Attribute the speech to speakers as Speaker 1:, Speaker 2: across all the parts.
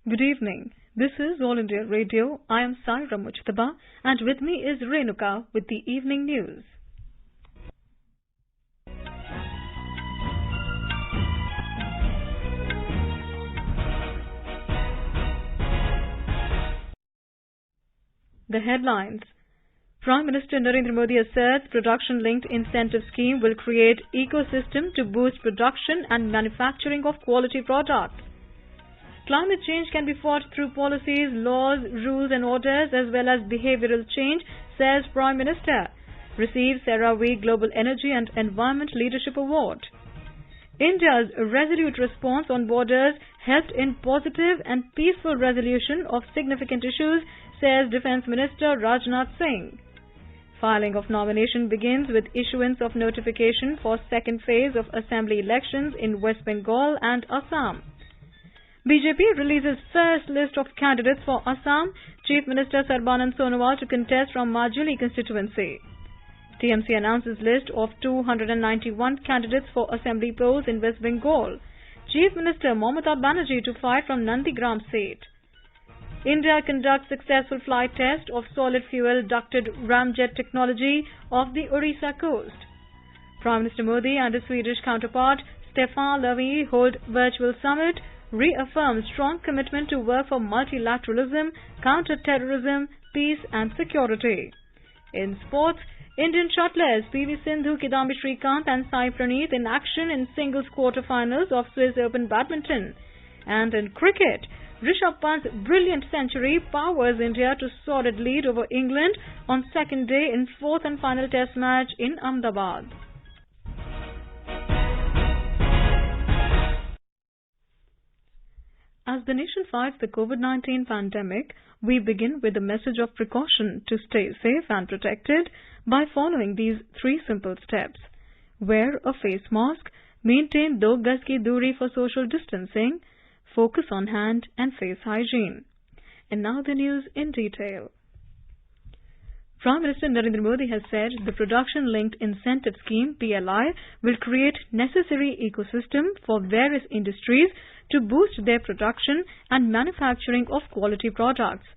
Speaker 1: Good evening. This is All India Radio. I am Saira Mujtaba, and with me is Renuka with the evening news. The headlines. Prime Minister Narendra Modi asserts production-linked incentive scheme will create ecosystem to boost production and manufacturing of quality products. Climate change can be fought through policies, laws, rules and orders as well as behavioral change, says Prime Minister. Receives CERAWeek Global Energy and Environment Leadership Award. India's resolute response on borders helped in positive and peaceful resolution of significant issues, says Defence Minister Rajnath Singh. Filing of nomination begins with issuance of notification for second phase of assembly elections in West Bengal and Assam. BJP releases first list of candidates for Assam, Chief Minister Sarbanand Sonowal to contest from Majuli constituency. TMC announces list of 291 candidates for assembly polls in West Bengal. Chief Minister Mamata Banerjee to fight from Nandigram seat. India conducts successful flight test of solid fuel ducted ramjet technology off the Orissa coast. Prime Minister Modi and his Swedish counterpart Stefan Löfven hold virtual summit, reaffirm strong commitment to work for multilateralism, counter-terrorism, peace and security. In sports, Indian shuttlers PV Sindhu, Kidambi Srikanth and Sai Praneeth in action in singles quarter-finals of Swiss Open Badminton. And in cricket, Rishabh Pant's brilliant century powers India to solid lead over England on second day in fourth and final test match in Ahmedabad. As the nation fights the COVID-19 pandemic, we begin with a message of precaution to stay safe and protected by following these 3 simple steps. Wear a face mask, maintain 2 gaz ki duri for social distancing, focus on hand and face hygiene. And now the news in detail. Prime Minister Narendra Modi has said the Production-Linked Incentive Scheme (PLI) will create necessary ecosystem for various industries to boost their production and manufacturing of quality products.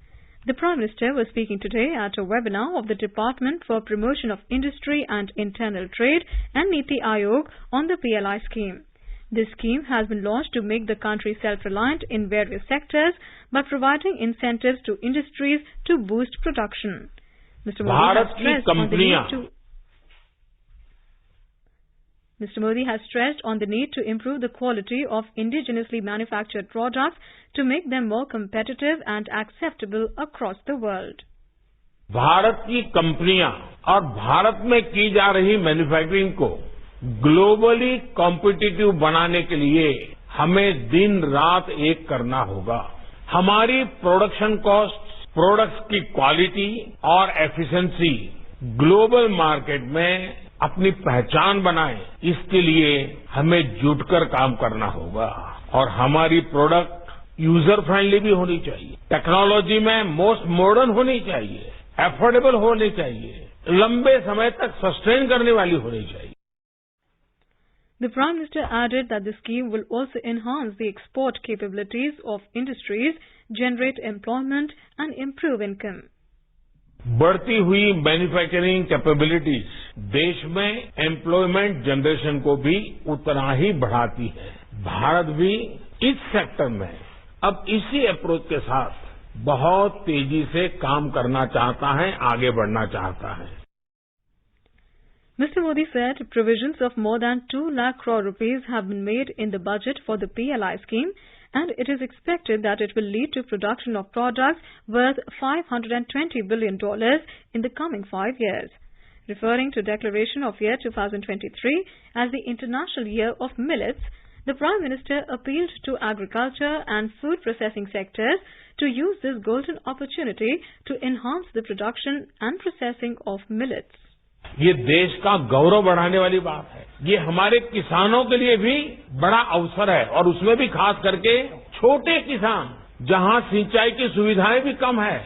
Speaker 1: The Prime Minister was speaking today at a webinar of the Department for Promotion of Industry and Internal Trade and Niti Aayog on the PLI scheme. This scheme has been launched to make the country self-reliant in various sectors by providing incentives to industries to boost production. Mr. Modi has stressed on the need to improve the quality of indigenously manufactured products to make them more competitive and acceptable across the world.
Speaker 2: Bharat की कंपनियां और भारत में की जा रही manufacturing को globally competitive बनाने के लिए हमें दिन रात एक करना होगा। हमारी प्रोडक्शन कॉस्ट, प्रोडक्ट्स की क्वालिटी और एफिशिएंसी ग्लोबल मार्केट में अपनी पहचान बनाए, इसके लिए हमें जुटकर काम करना होगा और हमारी प्रोडक्ट यूजर फ्रेंडली भी होनी चाहिए, टेक्नोलॉजी में मोस्ट मॉडर्न होनी चाहिए, एफोर्डेबल होनी चाहिए, लंबे समय तक सस्टेन करने वाली होनी चाहिए.
Speaker 1: The Prime Minister added that the scheme will also enhance the export capabilities of industries, generate employment and improve income.
Speaker 2: बढ़ती हुई मैन्युफैक्चरिंग कैपेबिलिटीज देश में एम्प्लॉयमेंट जनरेशन को भी उतना ही बढ़ाती है. भारत भी इस सेक्टर में अब इसी अप्रोच के साथ बहुत तेजी से काम करना चाहता है, आगे बढ़ना चाहता है.
Speaker 1: Mr. Modi said provisions of more than 2 lakh crore rupees have been made in the budget for the PLI scheme, and it is expected that it will lead to production of products worth $520 billion in the coming 5 years. Referring to declaration of year 2023 as the International Year of Millets, the Prime Minister appealed to agriculture and food processing sectors to use this golden opportunity to enhance the production and processing of millets.
Speaker 2: ये देश का गौरव बढ़ाने वाली बात है. ये हमारे किसानों के लिए भी बड़ा अवसर है और उसमें भी खास करके छोटे किसान जहां सिंचाई की सुविधाएं भी कम है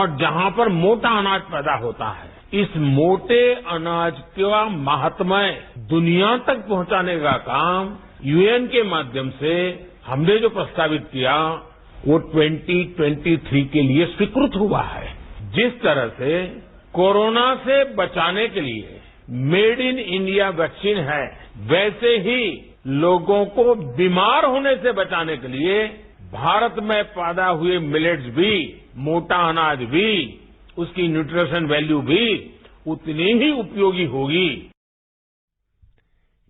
Speaker 2: और जहां पर मोटा अनाज पैदा होता है, इस मोटे अनाज का महात्म्य दुनिया तक पहुंचाने का काम यूएन के माध्यम से हमने जो प्रस्तावित किया वो 2023 के लिए स्वीकृत हुआ है। जिस तरह से कोरोना से बचाने के लिए मेड इन इंडिया वैक्सीन है, वैसे ही लोगों को बीमार होने से बचाने के लिए भारत में पैदा हुए मिलेट्स भी, मोटा अनाज भी, उसकी न्यूट्रिशन वैल्यू भी उतनी ही उपयोगी होगी।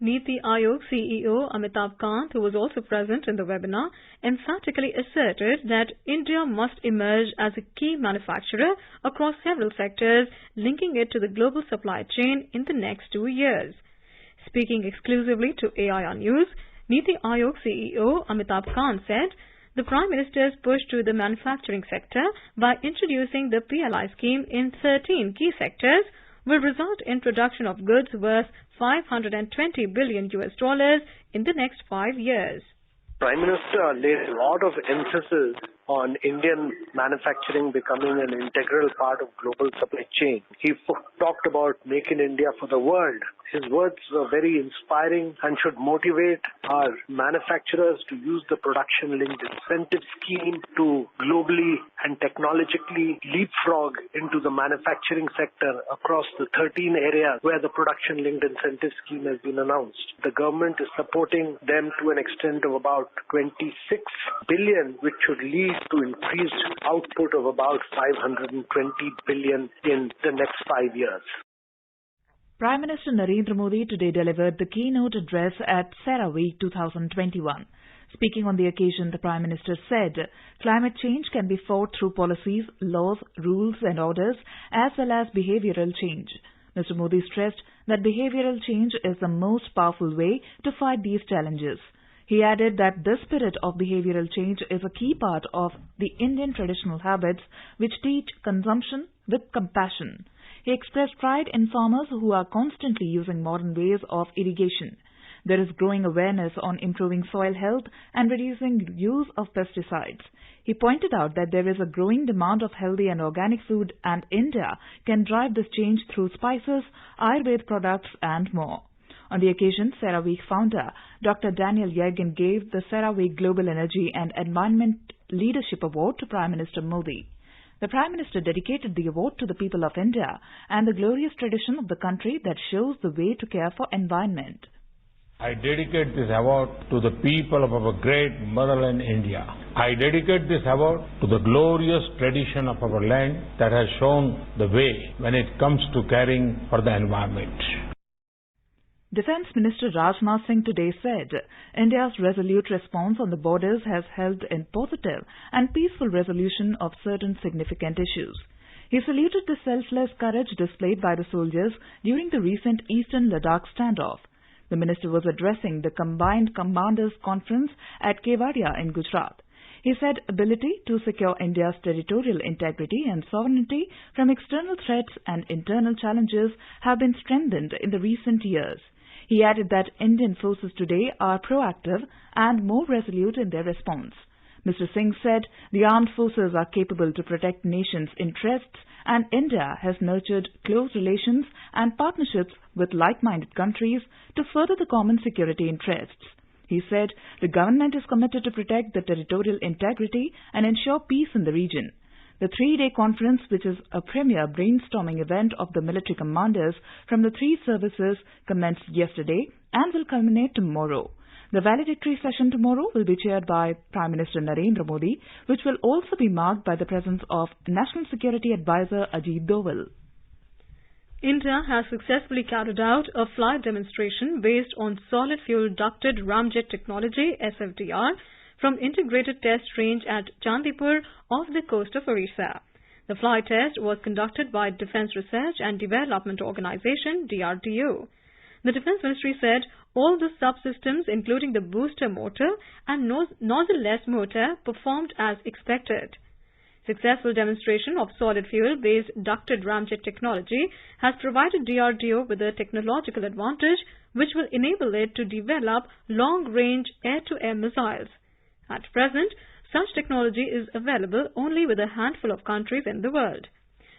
Speaker 1: Niti Aayog CEO Amitabh Kant, who was also present in the webinar, emphatically asserted that India must emerge as a key manufacturer across several sectors, linking it to the global supply chain in the next 2 years. Speaking exclusively to AIR News, Niti Aayog CEO Amitabh Kant said, the Prime Minister's push to the manufacturing sector by introducing the PLI scheme in 13 key sectors will result in production of goods worth $520 billion in the next 5 years.
Speaker 3: Prime Minister laid a lot of emphasis on Indian manufacturing becoming an integral part of global supply chain. He talked about Make in India for the world. His words were very inspiring and should motivate our manufacturers to use the production-linked incentive scheme to globally and technologically leapfrog into the manufacturing sector across the 13 areas where the production-linked incentive scheme has been announced. The government is supporting them to an extent of about 26 billion, which should lead to increased output of about 520 billion in the next 5 years.
Speaker 4: Prime Minister Narendra Modi today delivered the keynote address at CERAWeek 2021. Speaking on the occasion, the Prime Minister said, climate change can be fought through policies, laws, rules and orders, as well as behavioral change. Mr. Modi stressed that behavioral change is the most powerful way to fight these challenges. He added that this spirit of behavioral change is a key part of the Indian traditional habits which teach consumption with compassion. He expressed pride in farmers who are constantly using modern ways of irrigation. There is growing awareness on improving soil health and reducing use of pesticides. He pointed out that there is a growing demand of healthy and organic food, and India can drive this change through spices, Ayurveda products and more. On the occasion, CERAWeek founder Dr. Daniel Yergin gave the CERAWeek Global Energy and Environment Leadership Award to Prime Minister Modi. The Prime Minister dedicated the award to the people of India and the glorious tradition of the country that shows the way to care for environment.
Speaker 2: I dedicate this award to the people of our great motherland India. I dedicate this award to the glorious tradition of our land that has shown the way when it comes to caring for the environment.
Speaker 4: Defence Minister Rajnath Singh today said India's resolute response on the borders has helped in positive and peaceful resolution of certain significant issues. He saluted the selfless courage displayed by the soldiers during the recent Eastern Ladakh standoff. The minister was addressing the Combined Commanders Conference at Kevadia in Gujarat. He said ability to secure India's territorial integrity and sovereignty from external threats and internal challenges have been strengthened in the recent years. He added that Indian forces today are proactive and more resolute in their response. Mr. Singh said the armed forces are capable to protect nations' interests, and India has nurtured close relations and partnerships with like-minded countries to further the common security interests. He said the government is committed to protect the territorial integrity and ensure peace in the region. The 3-day conference, which is a premier brainstorming event of the military commanders from the 3 services, commenced yesterday and will culminate tomorrow. The valedictory session tomorrow will be chaired by Prime Minister Narendra Modi, which will also be marked by the presence of National Security Advisor Ajit Doval.
Speaker 1: India has successfully carried out a flight demonstration based on solid fuel ducted ramjet technology SFDR from Integrated Test Range at Chandipur off the coast of Orissa. The flight test was conducted by Defence Research and Development Organisation DRDO. The Defence Ministry said all the subsystems, including the booster motor and nozzle-less motor, performed as expected. Successful demonstration of solid fuel-based ducted ramjet technology has provided DRDO with a technological advantage which will enable it to develop long-range air-to-air missiles. At present, such technology is available only with a handful of countries in the world.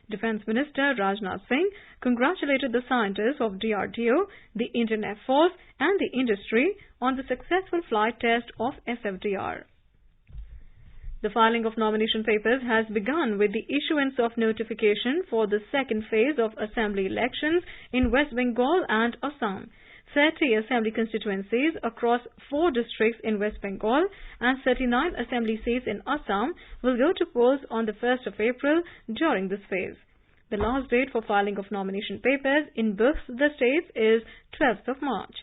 Speaker 1: Defence Minister Rajnath Singh congratulated the scientists of DRDO, the Indian Air Force and the industry on the successful flight test of SFDR. The filing of nomination papers has begun with the issuance of notification for the second phase of assembly elections in West Bengal and Assam. 30 assembly constituencies across 4 districts in West Bengal and 39 assembly seats in Assam will go to polls on the 1st of April during this phase. The last date for filing of nomination papers in both the states is 12th of March.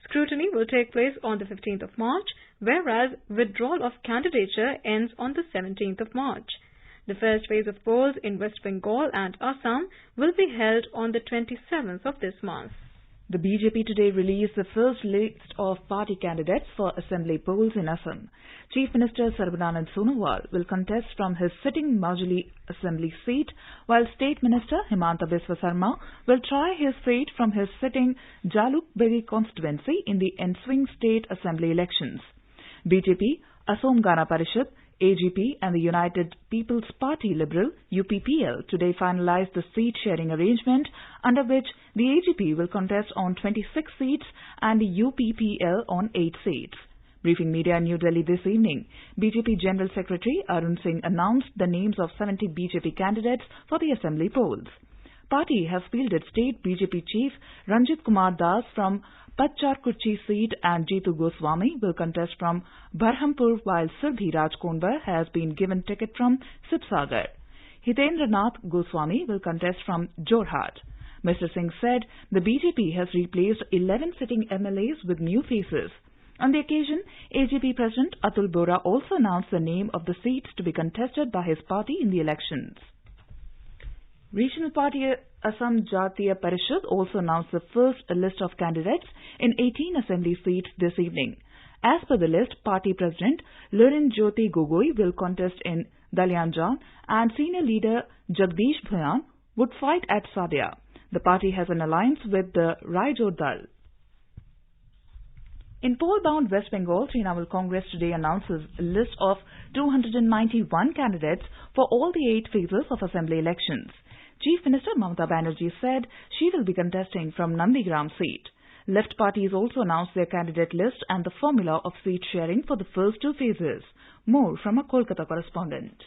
Speaker 1: Scrutiny will take place on the 15th of March, whereas withdrawal of candidature ends on the 17th of March. The first phase of polls in West Bengal and Assam will be held on the 27th of this month.
Speaker 4: The BJP today released the first list of party candidates for assembly polls in Assam. Chief Minister Sarbananand Sonowal will contest from his sitting Majuli assembly seat, while State Minister Himanta Biswa Sarma will try his fate from his sitting Jalukbari constituency in the ensuing state assembly elections. BJP, Assam Gana Parishad, AGP and the United People's Party Liberal UPPL today finalized the seat-sharing arrangement under which the AGP will contest on 26 seats and the UPPL on 8 seats. Briefing media in New Delhi this evening, BJP General Secretary Arun Singh announced the names of 70 BJP candidates for the assembly polls. Party has fielded State BJP Chief Ranjit Kumar Das from Pacharkurchi seat and Jitu Goswami will contest from Barhampur while Sirdhi Rajkonbar has been given ticket from Sibsagar. Hitendra Nath Goswami will contest from Jorhat. Mr. Singh said the BJP has replaced 11 sitting MLAs with new faces. On the occasion, AGP President Atul Bora also announced the name of the seats to be contested by his party in the elections. Regional Party Assam Jatiya Parishad also announced the first list of candidates in 18 assembly seats this evening. As per the list, Party President Lurin Jyoti Gogoi will contest in Dalyanjan and senior leader Jagdish Bhuyan would fight at Sadia. The party has an alliance with the Raijo Dal. In poll-bound West Bengal, Trinamool Congress today announces a list of 291 candidates for all the 8 phases of assembly elections. Chief Minister Mamata Banerjee said she will be contesting from Nandigram seat. Left parties also announced their candidate list and the formula of seat sharing for the first 2 phases. More from a Kolkata correspondent.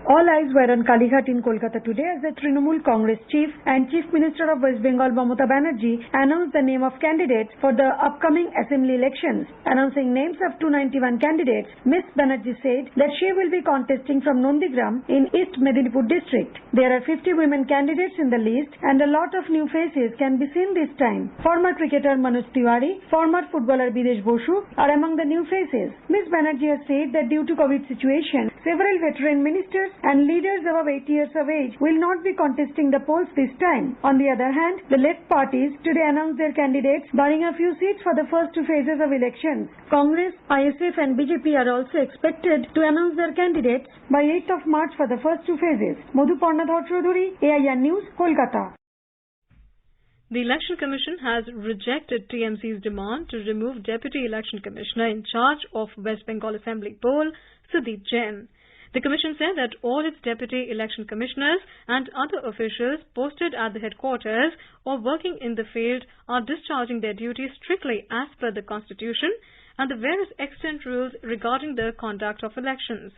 Speaker 5: All eyes were on Kalighat in Kolkata today as the Trinamool Congress Chief and Chief Minister of West Bengal Mamata Banerjee announced the name of candidates for the upcoming assembly elections. Announcing names of 291 candidates, Ms. Banerjee said that she will be contesting from Nandigram in East Medinipur district. There are 50 women candidates in the list and a lot of new faces can be seen this time. Former cricketer Manoj Tiwari, former footballer Bidesh Bosu are among the new faces. Ms. Banerjee has said that due to COVID situation, several veteran ministers and leaders above 80 years of age will not be contesting the polls this time. On the other hand, the left parties today announced their candidates, barring a few seats for the first 2 phases of elections. Congress, ISF and BJP are also expected to announce their candidates by 8th of March for the first 2 phases. Madhuparna Chaudhary, AIR News, Kolkata.
Speaker 1: The Election Commission has rejected TMC's demand to remove Deputy Election Commissioner in charge of West Bengal Assembly poll, Sudeep Jain. The Commission said that all its Deputy Election Commissioners and other officials posted at the headquarters or working in the field are discharging their duties strictly as per the Constitution and the various extant rules regarding the conduct of elections.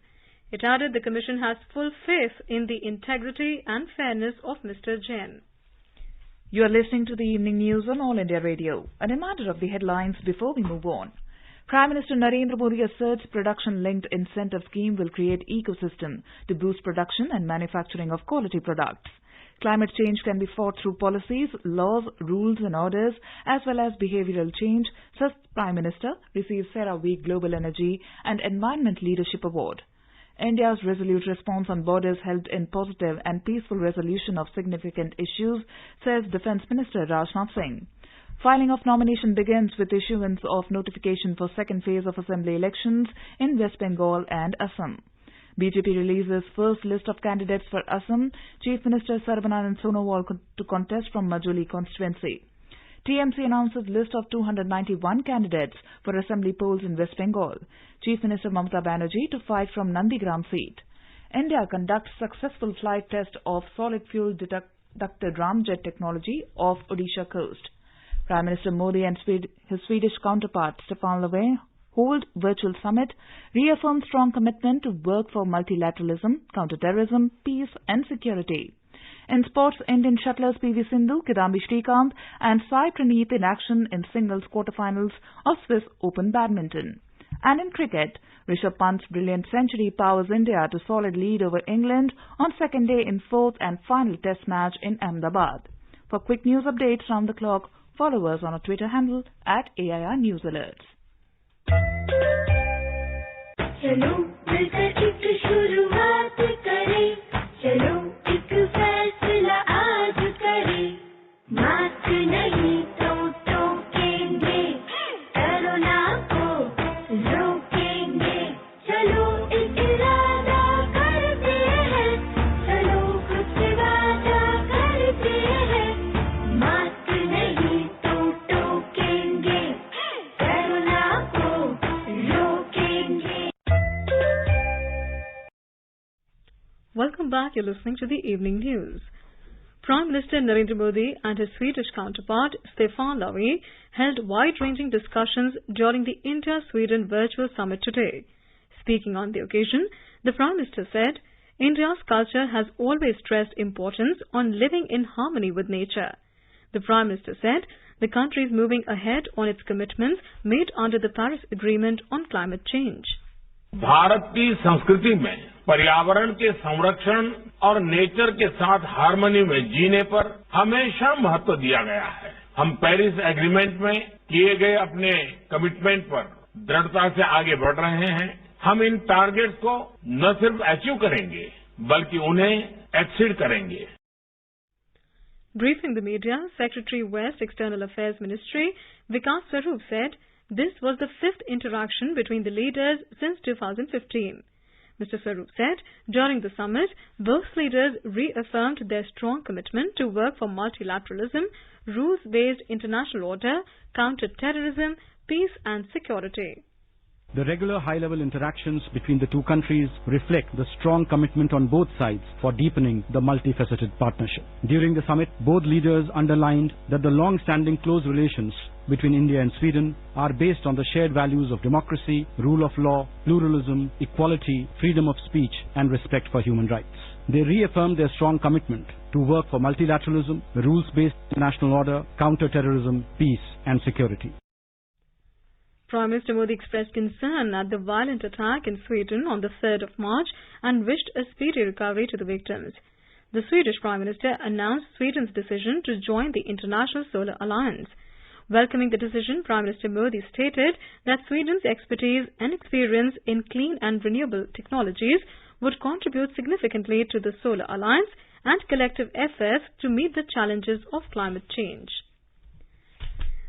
Speaker 1: It added the Commission has full faith in the integrity and fairness of Mr. Jain.
Speaker 4: You are listening to the evening news on All India Radio. A reminder of the headlines before we move on. Prime Minister Narendra Modi asserts production-linked incentive scheme will create ecosystem to boost production and manufacturing of quality products. Climate change can be fought through policies, laws, rules and orders, as well as behavioral change, says Prime Minister receives CERAWeek Global Energy and Environment Leadership Award. India's resolute response on borders helped in positive and peaceful resolution of significant issues, says Defence Minister Rajnath Singh. Filing of nomination begins with issuance of notification for second phase of assembly elections in West Bengal and Assam. BJP releases first list of candidates for Assam, Chief Minister Sarbananand Sonowal to contest from Majuli constituency. TMC announces list of 291 candidates for assembly polls in West Bengal. Chief Minister Mamata Banerjee to fight from Nandigram seat. India conducts successful flight test of solid fuel ducted ramjet technology off Odisha coast. Prime Minister Modi and his Swedish counterpart Stefan Löfven hold virtual summit reaffirmed strong commitment to work for multilateralism, counter-terrorism, peace and security. In sports, Indian shuttlers PV Sindhu, Kidambi Srikanth and Sai Praneeth in action in singles quarterfinals of Swiss Open Badminton. And in cricket, Rishabh Pant's brilliant century powers India to solid lead over England on second day in fourth and final test match in Ahmedabad. For quick news updates round the clock, follow us on our Twitter handle @AIR News Alerts.
Speaker 6: चलो मिलकर एक शुरुआत करें, चलो एक फैसला आज करें, मास्क नहीं तो टोकेंगे, कोरोना को रोकेंगे, चलो एक इरादा करते हैं, चलो खुद से वादा करते हैं, मास्क नहीं तो टोकेंगे, कोरोना को रोकेंगे.
Speaker 1: Welcome back. You're listening to the evening news. Prime Minister Narendra Modi and his Swedish counterpart Stefan Löfven held wide-ranging discussions during the India-Sweden virtual summit today. Speaking on the occasion, the Prime Minister said, India's culture has always stressed importance on living in harmony with nature. The Prime Minister said the country is moving ahead on its commitments made under the Paris Agreement on climate change.
Speaker 2: Bharat की संस्कृति में पर्यावरण के संरक्षण और nature के साथ harmony में जीने पर हमेशा महत्व दिया गया है. हम पेरिस एग्रीमेंट में किए गए अपने कमिटमेंट पर दृढ़ता से आगे बढ़ रहे हैं. हम इन टारगेट्स को न सिर्फ अचीव करेंगे बल्कि उन्हें एक्सीड करेंगे.
Speaker 1: Briefing the media, Secretary West External Affairs Ministry Vikas Swarup said this was the fifth interaction between the leaders since 2015. Mr. Swarup said during the summit, both leaders reaffirmed their strong commitment to work for multilateralism, rules-based international order, counter-terrorism, peace and security.
Speaker 7: The regular high-level interactions between the two countries reflect the strong commitment on both sides for deepening the multifaceted partnership. During the summit, both leaders underlined that the long-standing close relations between India and Sweden are based on the shared values of democracy, rule of law, pluralism, equality, freedom of speech and respect for human rights. They reaffirmed their strong commitment to work for multilateralism, rules-based international order, counter-terrorism, peace and security.
Speaker 1: Prime Minister Modi expressed concern at the violent attack in Sweden on the 3rd of March and wished a speedy recovery to the victims. The Swedish Prime Minister announced Sweden's decision to join the International Solar Alliance. Welcoming the decision, Prime Minister Modi stated that Sweden's expertise and experience in clean and renewable technologies would contribute significantly to the Solar Alliance and collective efforts to meet the challenges of climate change.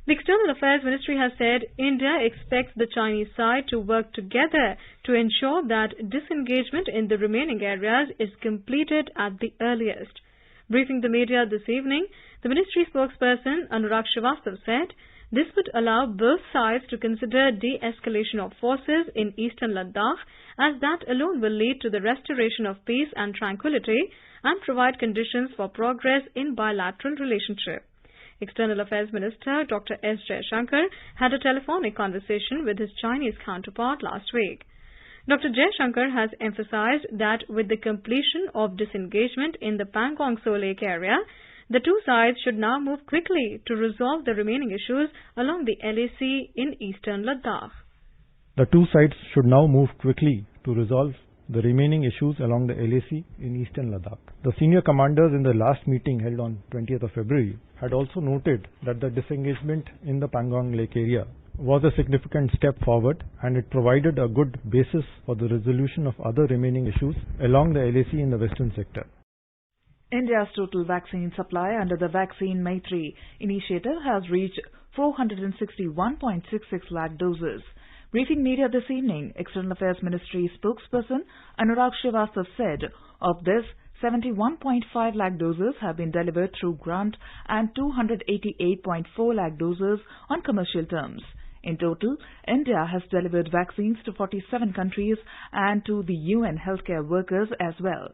Speaker 1: The External Affairs Ministry has said India expects the Chinese side to work together to ensure that disengagement in the remaining areas is completed at the earliest. Briefing the media this evening, the ministry spokesperson Anurag Srivastava said this would allow both sides to consider de-escalation of forces in eastern Ladakh, as that alone will lead to the restoration of peace and tranquility and provide conditions for progress in bilateral relationship. External Affairs Minister Dr. S. Jaishankar had a telephonic conversation with his Chinese counterpart last week. Dr. Jaishankar has emphasized that with the completion of disengagement in the Pangong Tso Lake area, the two sides should now move quickly to resolve the remaining issues along the LAC in eastern Ladakh.
Speaker 8: The two sides should now move quickly to resolve the remaining issues along the LAC in eastern Ladakh. The senior commanders in the last meeting held on 20th of February had also noted that the disengagement in the Pangong Lake area was a significant step forward, and it provided a good basis for the resolution of other remaining issues along the LAC in the western sector.
Speaker 4: India's total vaccine supply under the Vaccine Maitri initiative has reached 461.66 lakh doses. Briefing media this evening, External Affairs Ministry spokesperson Anurag Srivastava said of this, 71.5 lakh doses have been delivered through grant and 288.4 lakh doses on commercial terms. In total, India has delivered vaccines to 47 countries and to the UN healthcare workers as well.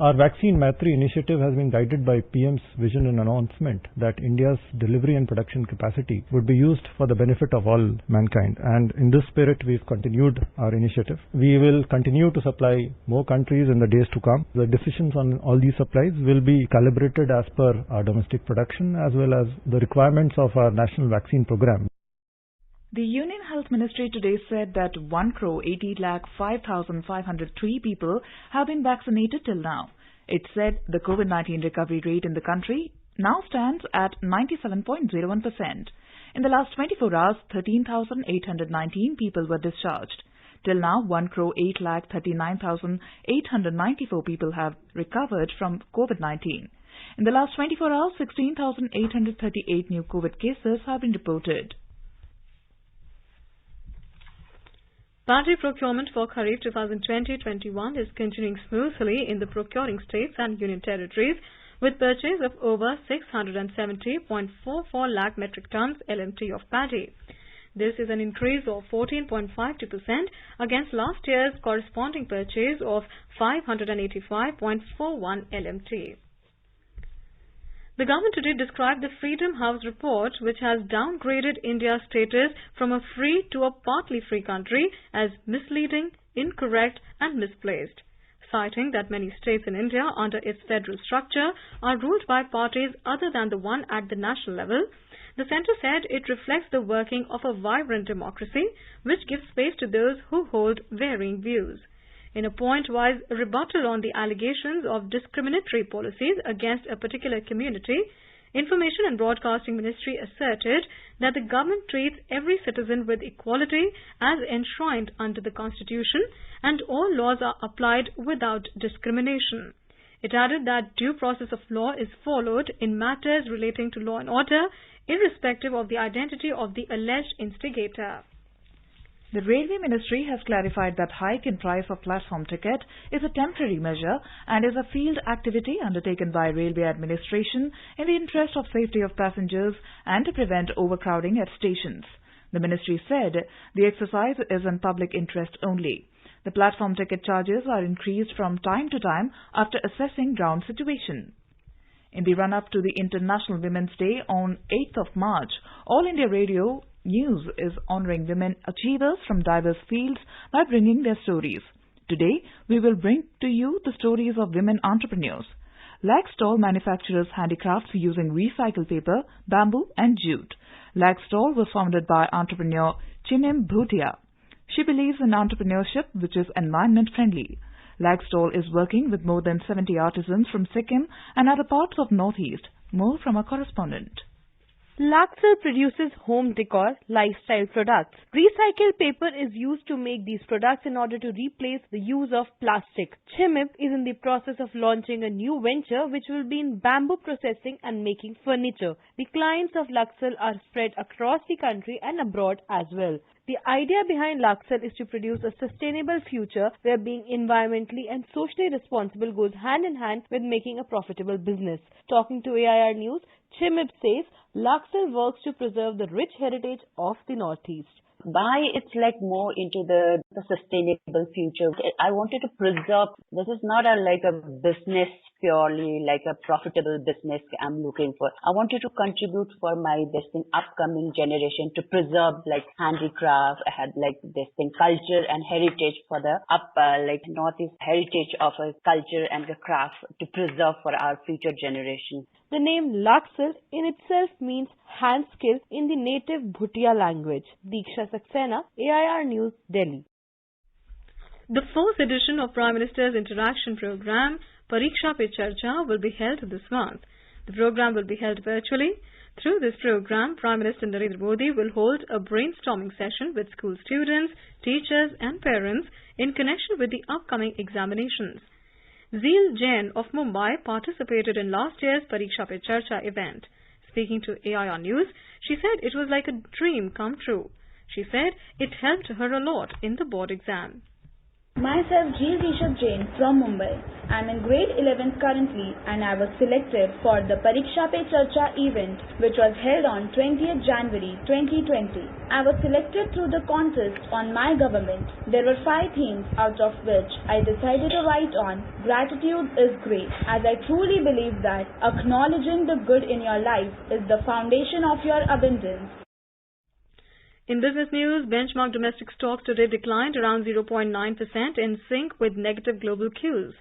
Speaker 8: Our Vaccine Maitri initiative has been guided by PM's vision and announcement that India's delivery and production capacity would be used for the benefit of all mankind. And in this spirit, we've continued our initiative. We will continue to supply more countries in the days to come. The decisions on all these supplies will be calibrated as per our domestic production as well as the requirements of our national vaccine program.
Speaker 4: The Union Health Ministry today said that 1,80,05,503 people have been vaccinated till now. It said the COVID-19 recovery rate in the country now stands at 97.01%. In the last 24 hours, 13,819 people were discharged. Till now, 1,08,39,894 people have recovered from COVID-19. In the last 24 hours, 16,838 new COVID cases have been reported.
Speaker 1: Paddy procurement for Kharif 2020-21 is continuing smoothly in the procuring states and union territories, with purchase of over 670.44 lakh metric tons LMT of paddy. This is an increase of 14.52% against last year's corresponding purchase of 585.41 LMT. The government today described the Freedom House report, which has downgraded India's status from a free to a partly free country, as misleading, incorrect and misplaced, citing that many states in India under its federal structure are ruled by parties other than the one at the national level. The centre said it reflects the working of a vibrant democracy, which gives space to those who hold varying views. In a point-wise rebuttal on the allegations of discriminatory policies against a particular community, Information and Broadcasting Ministry asserted that the government treats every citizen with equality as enshrined under the Constitution, and all laws are applied without discrimination. It added that due process of law is followed in matters relating to law and order, irrespective of the identity of the alleged instigator.
Speaker 4: The Railway Ministry has clarified that hike in price of platform ticket is a temporary measure and is a field activity undertaken by Railway Administration in the interest of safety of passengers and to prevent overcrowding at stations. The Ministry said the exercise is in public interest only. The platform ticket charges are increased from time to time after assessing ground situation. In the run-up to the International Women's Day on 8th of March, All India Radio News is honouring women achievers from diverse fields by bringing their stories. Today, we will bring to you the stories of women entrepreneurs. Lag Stall manufactures handicrafts using recycled paper, bamboo and jute. Lag Stall was founded by entrepreneur Chimim Bhutia. She believes in entrepreneurship which is environment friendly. Lag Stall is working with more than 70 artisans from Sikkim and other parts of Northeast. More from our correspondent.
Speaker 9: Laxer produces home decor, lifestyle products. Recycled paper is used to make these products in order to replace the use of plastic. Chimip is in the process of launching a new venture which will be in bamboo processing and making furniture. The clients of Laxer are spread across the country and abroad as well. The idea behind Laxer is to produce a sustainable future where being environmentally and socially responsible goes hand in hand with making a profitable business. Talking to AIR News, Chimip says Laxer works to preserve the rich heritage of the Northeast.
Speaker 10: Why it's like more into the sustainable future. I wanted to preserve, this is not like a business purely like a profitable business I'm looking for. I wanted to contribute for my upcoming generation to preserve like handicraft. I had like culture and heritage for the Northeast heritage of a culture and a craft to preserve for our future generation.
Speaker 9: The name Laxer in itself means hand skill in the native Bhutia language. Diksha Saxena, AIR News, Delhi.
Speaker 1: The 4th edition of Prime Minister's Interaction Programme, Pariksha Pe Charcha, will be held this month. The programme will be held virtually. Through this programme, Prime Minister Narendra Modi will hold a brainstorming session with school students, teachers and parents in connection with the upcoming examinations. Zeel Jain of Mumbai participated in last year's Pariksha Pe Charcha event. Speaking to AIR News, she said it was like a dream come true. She said it helped her a lot in the board exam.
Speaker 11: Myself, G. Rishabh Jain from Mumbai. I am in grade 11th currently and I was selected for the Pariksha Pe Charcha event which was held on 20th January 2020. I was selected through the contest on My Government. There were 5 themes out of which I decided to write on Gratitude is Great, as I truly believe that acknowledging the good in your life is the foundation of your abundance.
Speaker 1: In business news, benchmark domestic stocks today declined around 0.9% in sync with negative global cues.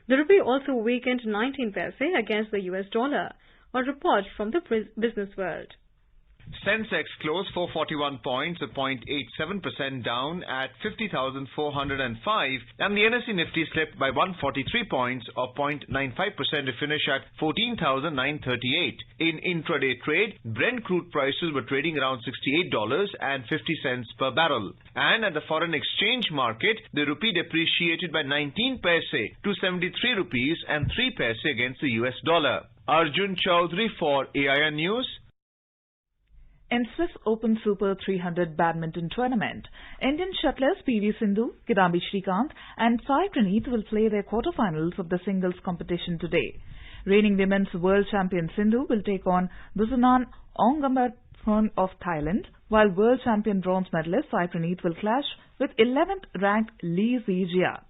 Speaker 1: The rupee also weakened 19 paise against the US dollar. A report from the business world.
Speaker 12: Sensex closed 441 points, a 0.87% down at 50,405, and the NSE Nifty slipped by 143 points, or 0.95% to finish at 14,938. In intraday trade, Brent crude prices were trading around $68.50 per barrel. And at the foreign exchange market, the rupee depreciated by 19 paise to 73 rupees and 3 paise against the US dollar. Arjun Chaudhary for AIN News.
Speaker 4: In Swiss Open Super 300 badminton tournament, Indian shuttlers PV Sindhu, Kidambi Srikanth and Sai Praneeth will play their quarterfinals of the singles competition today. Reigning women's world champion Sindhu will take on Busanan Ongambardphone of Thailand, while world champion bronze medalist Sai Praneeth will clash with 11th ranked Lee Zijia.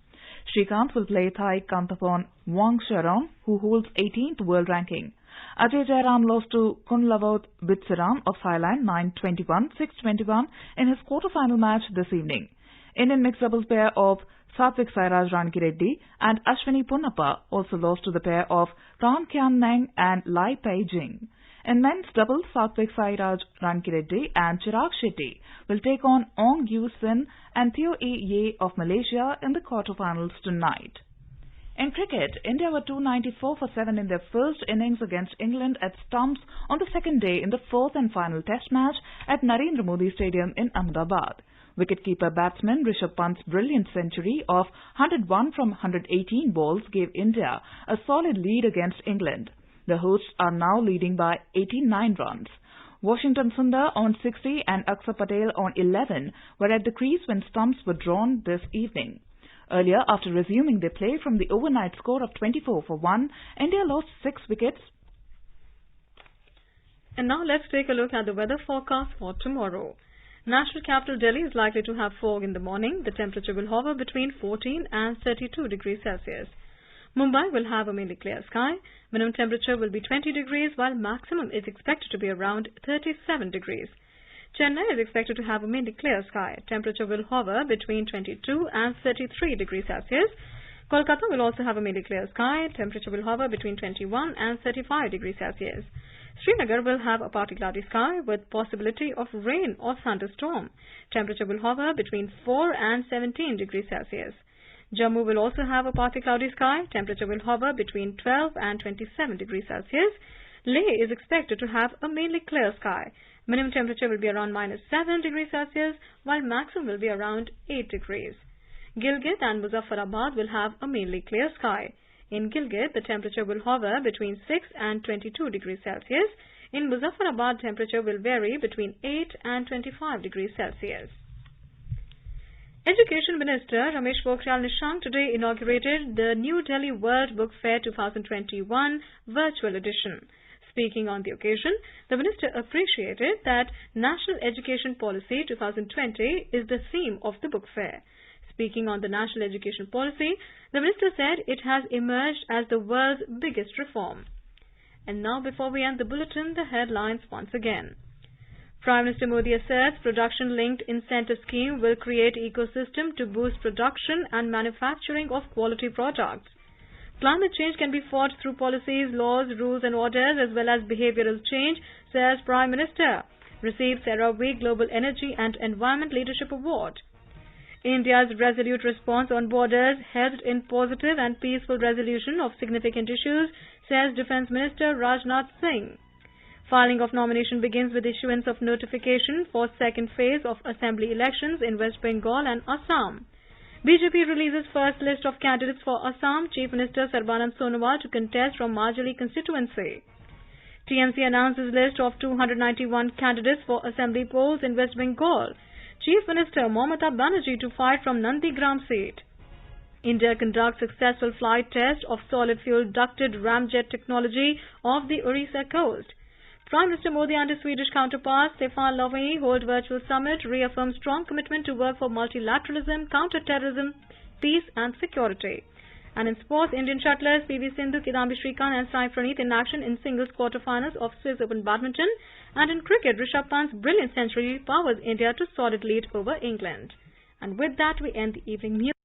Speaker 4: Srikanth will play Thai counterpart Wang Sharong, who holds 18th world ranking. Ajay Jairam lost to Kunlavot Bitsiram of Thailand 9-21, 6-21 in his quarter-final match this evening. Indian mixed doubles pair of Satvik Sairaj Rankireddy and Ashwini Punnappa also lost to the pair of Tan Kian Neng and Lai Pei Jing. In men's doubles, Satvik Sairaj Rankireddy and Chirag Shetty will take on Ong Yu Sin and Theo E. Ye of Malaysia in the quarterfinals tonight. In cricket, India were 294 for 7 in their first innings against England at Stumps on the second day in the fourth and final test match at Narendra Modi Stadium in Ahmedabad. Wicketkeeper batsman Rishabh Pant's brilliant century of 101 from 118 balls gave India a solid lead against England. The hosts are now leading by 89 runs. Washington Sundar on 60 and Akshar Patel on 11 were at the crease when stumps were drawn this evening. Earlier, after resuming their play from the overnight score of 24 for 1, India lost 6 wickets.
Speaker 1: And now let's take a look at the weather forecast for tomorrow. National capital Delhi is likely to have fog in the morning. The temperature will hover between 14 and 32 degrees Celsius. Mumbai will have a mainly clear sky. Minimum temperature will be 20 degrees, while maximum is expected to be around 37 degrees. Chennai is expected to have a mainly clear sky. Temperature will hover between 22 and 33 degrees Celsius. Kolkata will also have a mainly clear sky. Temperature will hover between 21 and 35 degrees Celsius. Srinagar will have a partly cloudy sky with possibility of rain or thunderstorm. Temperature will hover between 4 and 17 degrees Celsius. Jammu will also have a partly cloudy sky. Temperature will hover between 12 and 27 degrees Celsius. Leh is expected to have a mainly clear sky. Minimum temperature will be around -7 degrees Celsius, while maximum will be around 8 degrees. Gilgit and Muzaffarabad will have a mainly clear sky. In Gilgit, the temperature will hover between 6 and 22 degrees Celsius. In Muzaffarabad, temperature will vary between 8 and 25 degrees Celsius. Education Minister Ramesh Pokhriyal Nishank today inaugurated the New Delhi World Book Fair 2021 virtual edition. Speaking on the occasion, the minister appreciated that National Education Policy 2020 is the theme of the book fair. Speaking on the National Education Policy, the minister said it has emerged as the world's biggest reform. And now, before we end the bulletin, the headlines once again. Prime Minister Modi asserts production-linked incentive scheme will create ecosystem to boost production and manufacturing of quality products. Climate change can be fought through policies, laws, rules and orders as well as behavioral change, says Prime Minister. Receives CERAWeek Global Energy and Environment Leadership Award. India's resolute response on borders helped in positive and peaceful resolution of significant issues, says Defence Minister Rajnath Singh. Filing of nomination begins with issuance of notification for second phase of assembly elections in West Bengal and Assam. BJP releases first list of candidates for Assam, Chief Minister Sarbanand Sonowal to contest from Majuli constituency. TMC announces list of 291 candidates for assembly polls in West Bengal. Chief Minister Mamata Banerjee to fight from Nandigram seat. India conducts successful flight test of solid fuel ducted ramjet technology off the Orissa coast. Prime Minister Modi and his Swedish counterpart Stefan Löfven hold virtual summit, reaffirm strong commitment to work for multilateralism, counter-terrorism, peace and security. And in sports, Indian shuttlers PV Sindhu, Kidambi Srikanth and Sai Praneeth in action in singles quarterfinals of Swiss Open Badminton. And in cricket, Rishabh Pant's brilliant century powers India to solid lead over England. And with that, we end the evening news.